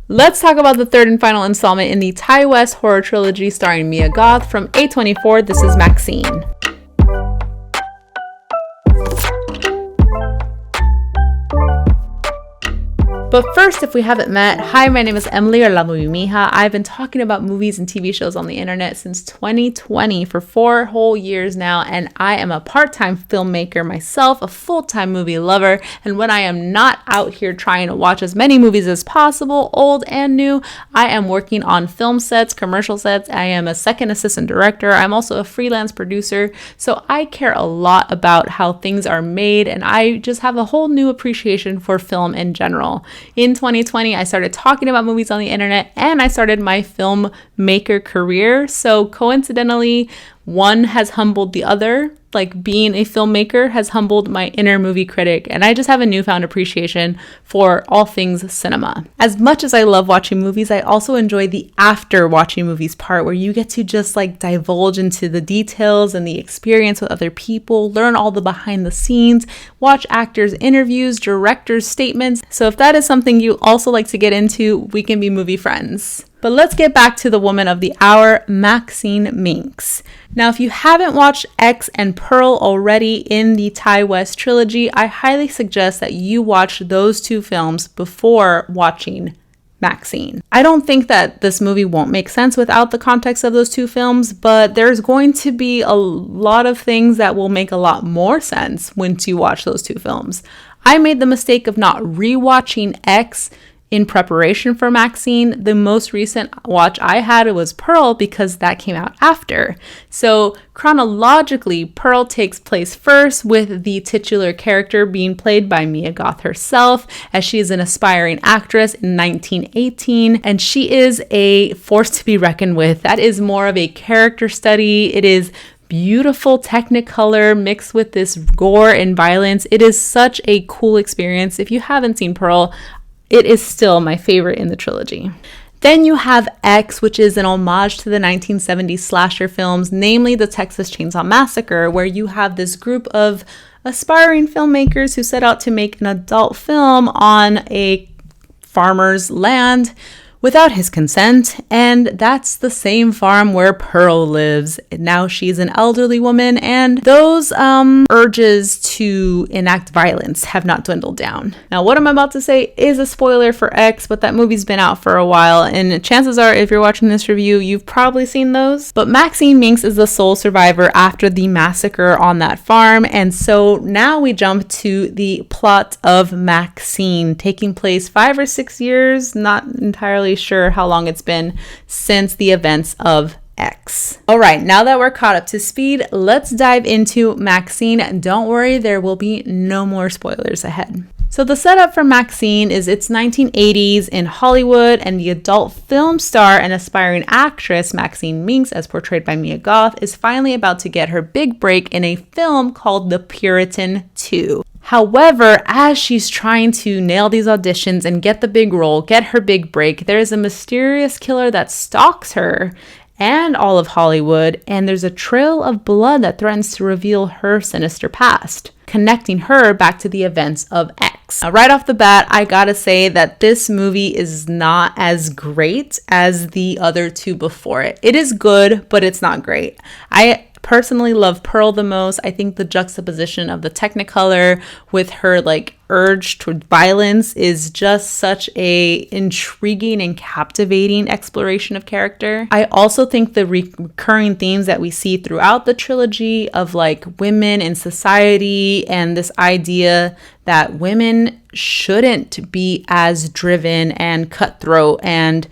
Let's talk about the third and final installment in the Thai West horror trilogy starring Mia Goth from A24. This is MaXXXine. But first, if we haven't met, hi, my name is Emily, or La Movie Mija. I've been talking about movies and TV shows on the internet since 2020 for 4 whole years now, and I am a part-time filmmaker myself, a full-time movie lover, and when I am not out here trying to watch as many movies as possible, old and new, I am working on film sets, commercial sets. I am a second assistant director. I'm also a freelance producer, so I care a lot about how things are made, and I just have a whole new appreciation for film in general. In 2020, I started talking about movies on the internet and I started my filmmaker career. So coincidentally, one has humbled the other. Like being a filmmaker has humbled my inner movie critic, and I just have a newfound appreciation for all things cinema. As much as I love watching movies, I also enjoy the after watching movies part, where you get to just like divulge into the details and the experience with other people, learn all the behind the scenes, watch actors' interviews, directors' statements. So if that is something you also like to get into, we can be movie friends. But let's get back to the woman of the hour, MaXXXine Minx. Now, if you haven't watched X and Pearl already in the Thai West trilogy, I highly suggest that you watch those 2 films before watching MaXXXine. I don't think that this movie won't make sense without the context of those 2 films, but there's going to be a lot of things that will make a lot more sense once you watch those 2 films. I made the mistake of not rewatching X in preparation for MaXXXine. The most recent watch I had was Pearl because that came out after. So chronologically, Pearl takes place first with the titular character being played by Mia Goth herself, as she is an aspiring actress in 1918, and she is a force to be reckoned with. That is more of a character study. It is beautiful technicolor mixed with this gore and violence. It is such a cool experience. If you haven't seen Pearl, it is still my favorite in the trilogy. Then you have X, which is an homage to the 1970s slasher films, namely the Texas Chainsaw Massacre, where you have this group of aspiring filmmakers who set out to make an adult film on a farmer's land without his consent, and that's the same farm where Pearl lives. Now she's an elderly woman, and those urges to enact violence have not dwindled down. Now, what I'm about to say is a spoiler for X, but that movie's been out for a while, and chances are, if you're watching this review, you've probably seen those. But MaXXXine Minx is the sole survivor after the massacre on that farm, and so now we jump to the plot of MaXXXine, taking place 5 or 6 years, not entirely sure how long it's been since the events of X. All right, now that we're caught up to speed, let's dive into MaXXXine. Don't worry, there will be no more spoilers ahead. So the setup for MaXXXine is it's 1980s in Hollywood, and the adult film star and aspiring actress MaXXXine Minx, as portrayed by Mia Goth, is finally about to get her big break in a film called The Puritan 2. However, as she's trying to nail these auditions and get the big role, get her big break, there is a mysterious killer that stalks her and all of Hollywood, and there's a trail of blood that threatens to reveal her sinister past, connecting her back to the events of X. Now, right off the bat, I gotta say that this movie is not as great as the other 2 before it. It is good, but it's not great. I personally love Pearl the most. I think the juxtaposition of the Technicolor with her like urge toward violence is just such a intriguing and captivating exploration of character. I also think the recurring themes that we see throughout the trilogy of like women in society and this idea that women shouldn't be as driven and cutthroat and,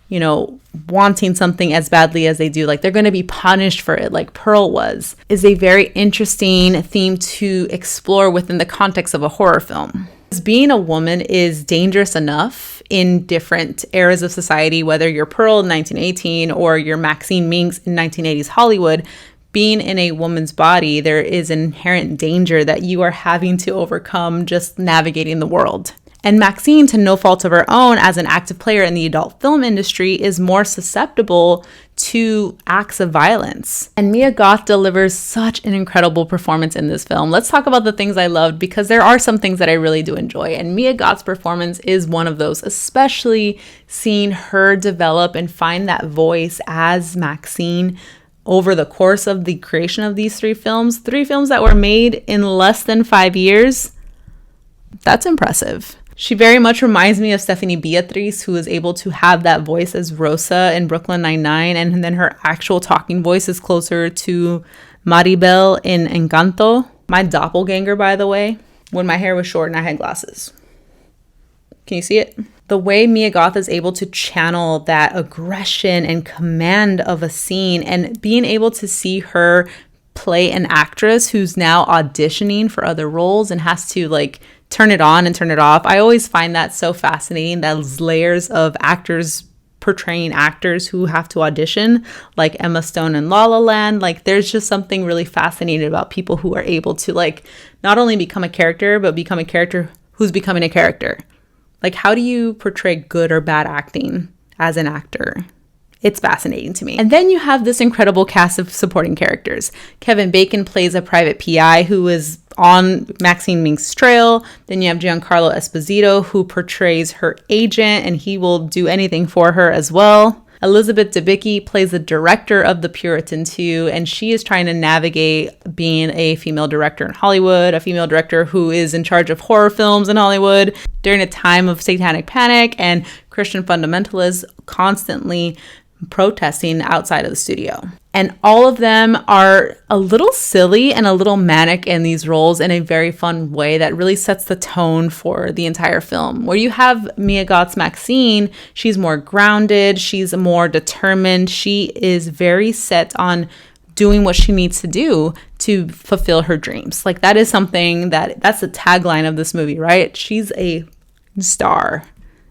you know, wanting something as badly as they do, like they're going to be punished for it like Pearl was, is a very interesting theme to explore within the context of a horror film. Being a woman is dangerous enough in different eras of society, whether you're Pearl in 1918 or you're MaXXXine Minx in 1980s Hollywood. Being in a woman's body, there is an inherent danger that you are having to overcome just navigating the world. And MaXXXine, to no fault of her own, as an active player in the adult film industry, is more susceptible to acts of violence. And Mia Goth delivers such an incredible performance in this film. Let's talk about the things I loved, because there are some things that I really do enjoy. And Mia Goth's performance is one of those, especially seeing her develop and find that voice as MaXXXine over the course of the creation of these three films that were made in less than 5 years. That's impressive. She very much reminds me of Stephanie Beatriz, who is able to have that voice as Rosa in Brooklyn Nine-Nine, and then her actual talking voice is closer to Maribel in Encanto. My doppelganger, by the way, when my hair was short and I had glasses. Can you see it? The way Mia Goth is able to channel that aggression and command of a scene, and being able to see her play an actress who's now auditioning for other roles and has to like turn it on and turn it off. I always find that so fascinating, those layers of actors portraying actors who have to audition, like Emma Stone in La La Land. Like, there's just something really fascinating about people who are able to like not only become a character, but become a character who's becoming a character. Like, how do you portray good or bad acting as an actor? It's fascinating to me. And then you have this incredible cast of supporting characters. Kevin Bacon plays a private PI who is on Maxine Mink's trail. Then you have Giancarlo Esposito, who portrays her agent, and he will do anything for her as well. Elizabeth Debicki plays the director of The Puritan 2, and she is trying to navigate being a female director in Hollywood, a female director who is in charge of horror films in Hollywood during a time of satanic panic and Christian fundamentalists constantly protesting outside of the studio. And all of them are a little silly and a little manic in these roles in a very fun way that really sets the tone for the entire film. Where you have Mia Goth's MaXXXine, she's more grounded, she's more determined, she is very set on doing what she needs to do to fulfill her dreams. Like, that is something that's the tagline of this movie, right? She's a star.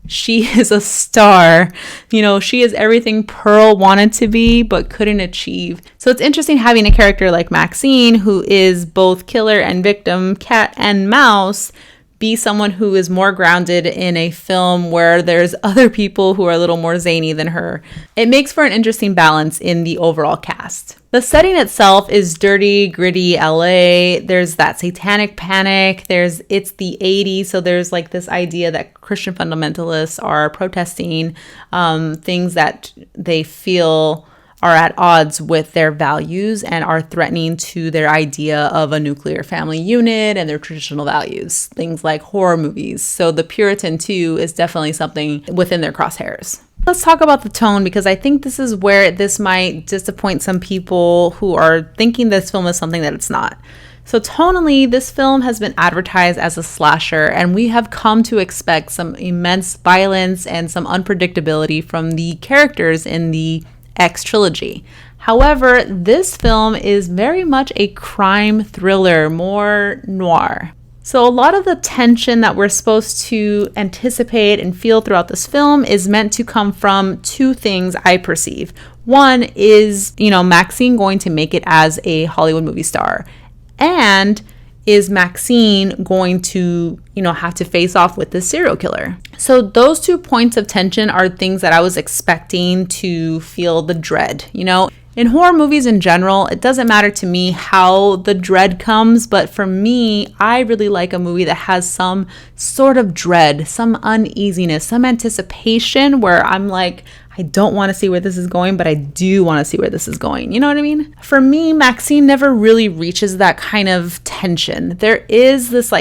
She is a star. You know, she is everything Pearl wanted to be but couldn't achieve. So it's interesting having a character like MaXXXine, who is both killer and victim, cat and mouse, be someone who is more grounded in a film where there's other people who are a little more zany than her. It makes for an interesting balance in the overall cast. The setting itself is dirty, gritty LA. There's that satanic panic. It's the 80s, so there's like this idea that Christian fundamentalists are protesting things that they feel are at odds with their values and are threatening to their idea of a nuclear family unit and their traditional values, things like horror movies. So The Puritan 2 is definitely something within their crosshairs. Let's talk about the tone, because I think this is where this might disappoint some people who are thinking this film is something that it's not. So tonally, this film has been advertised as a slasher, and we have come to expect some immense violence and some unpredictability from the characters in the X trilogy. However, this film is very much a crime thriller, more noir. So a lot of the tension that we're supposed to anticipate and feel throughout this film is meant to come from two things I perceive. One is, MaXXXine going to make it as a Hollywood movie star? And is MaXXXine going to, have to face off with this serial killer? So those 2 points of tension are things that I was expecting to feel the dread, In horror movies in general, it doesn't matter to me how the dread comes, but for me, I really like a movie that has some sort of dread, some uneasiness, some anticipation where I'm like, I don't want to see where this is going, but I do want to see where this is going. You know what I mean? For me, MaXXXine never really reaches that kind of tension. There is this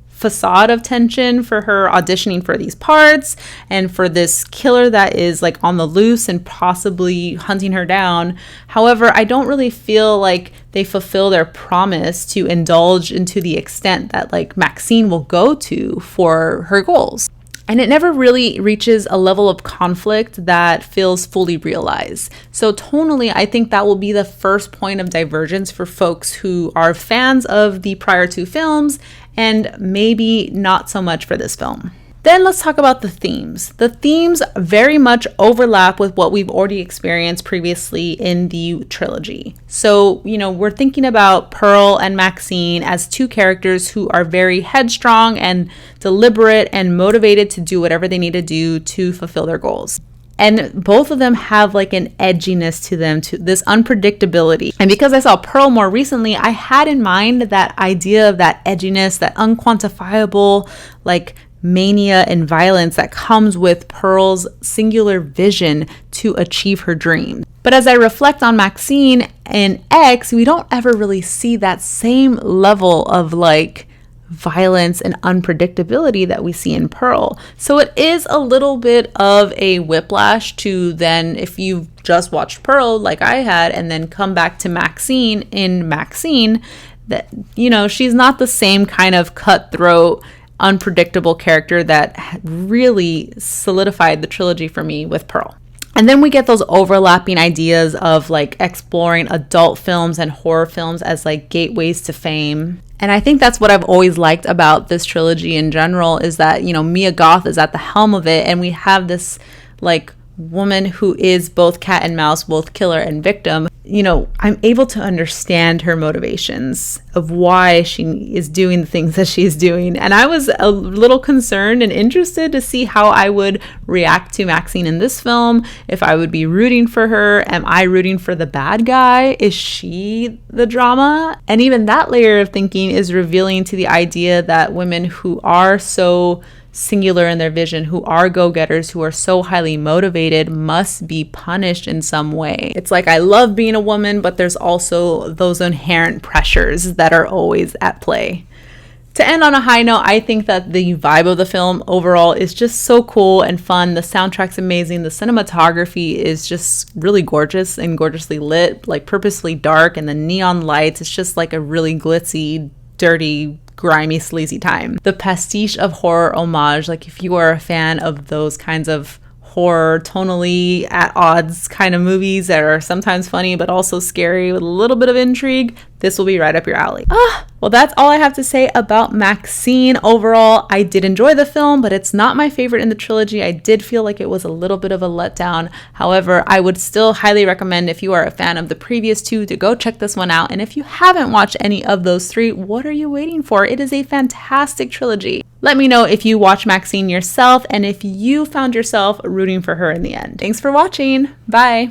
facade of tension for her auditioning for these parts and for this killer that is on the loose and possibly hunting her down. However, I don't really feel like they fulfill their promise to indulge into the extent that MaXXXine will go to for her goals. And it never really reaches a level of conflict that feels fully realized. So tonally, I think that will be the first point of divergence for folks who are fans of the prior 2 films and maybe not so much for this film. Then let's talk about the themes. The themes very much overlap with what we've already experienced previously in the trilogy. So, we're thinking about Pearl and MaXXXine as 2 characters who are very headstrong and deliberate and motivated to do whatever they need to do to fulfill their goals. And both of them have like an edginess to them, to this unpredictability. And because I saw Pearl more recently, I had in mind that idea of that edginess, that unquantifiable like mania and violence that comes with Pearl's singular vision to achieve her dream. But as I reflect on MaXXXine and X, we don't ever really see that same level of like violence and unpredictability that we see in Pearl. So it is a little bit of a whiplash to then, if you've just watched Pearl like I had and then come back to MaXXXine in MaXXXine, that, you know, she's not the same kind of cutthroat, unpredictable character that really solidified the trilogy for me with Pearl. And then we get those overlapping ideas of like exploring adult films and horror films as like gateways to fame. And I think that's what I've always liked about this trilogy in general, is that, you know, Mia Goth is at the helm of it, and we have this like woman who is both cat and mouse, both killer and victim. You know, I'm able to understand her motivations of why she is doing the things that she's doing. And I was a little concerned and interested to see how I would react to MaXXXine in this film, if I would be rooting for her. Am I rooting for the bad guy? Is she the drama? And even that layer of thinking is revealing to the idea that women who are so singular in their vision, who are go-getters, who are so highly motivated, must be punished in some way. It's like, I love being a woman, but there's also those inherent pressures that are always at play. To end on a high note, I think that the vibe of the film overall is just so cool and fun. The soundtrack's amazing. The cinematography is just really gorgeous and gorgeously lit, like purposely dark, and the neon lights. It's just like a really glitzy, dirty, grimy, sleazy time. The pastiche of horror homage, like if you are a fan of those kinds of horror, tonally at odds kind of movies that are sometimes funny but also scary with a little bit of intrigue, this will be right up your alley. Well, that's all I have to say about MaXXXine. Overall, I did enjoy the film, but it's not my favorite in the trilogy. I did feel like it was a little bit of a letdown. However, I would still highly recommend, if you are a fan of the previous two, to go check this one out. And if you haven't watched any of those three, what are you waiting for? It is a fantastic trilogy. Let me know if you watch MaXXXine yourself and if you found yourself rooting for her in the end. Thanks for watching. Bye.